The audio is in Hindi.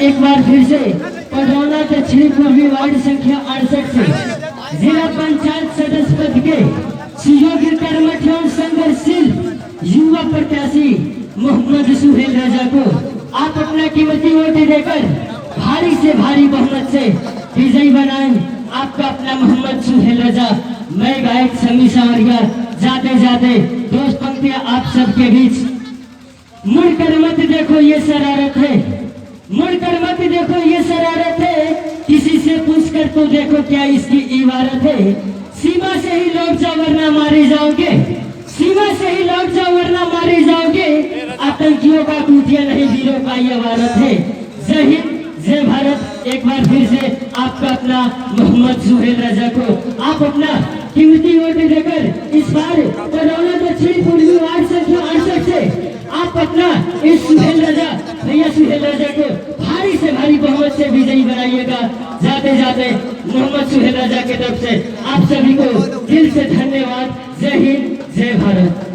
एक बार फिर से पडरौना दक्षिणी पूर्वी वार्ड संख्या 68 से जिला पंचायत सदस्य पद के सुयोग्य कर्मठ एवं संघर्षशील युवा प्रत्याशी मोहम्मद सुहेल रजा को आप अपना कीमती वोट देकर भारी से भारी बहुमत से विजयी बनाएं। आपका अपना मोहम्मद सुहेल रजा। मैं गायक समी सावरिया जाते जाते दोस्त पंक्तियां आप सबके बीच। मुड़कर मत देखो ये शरारत है, मुड़कर मत देखो ये शरारत है, किसी से पूछकर तो देखो क्या इसकी इबारत है। सीमा से ही लौट जाओ वरना मारे जाओगे, सीमा से ही लौट जाओ वरना मारे जाओगे। आतंकियों का टूटिया नहीं, वीरों का ये वारत है। जय हिंद जय भारत। एक बार फिर से आपका अपना मोहम्मद सुहेल रजा को आप अपना कीमती वोट देकर इस बार पडरौना दक्षिणी पूर्वी वार्ड संख्या 68 से आप अपना इस सुहेल रजा भैया सुहेल रजा को भारी से भारी बहुमत से विजयी बनाइएगा। जाते जाते मोहम्मद सुहेल रजा की तरफ से आप सभी को दिल से धन्यवाद। जय हिंद जय भारत।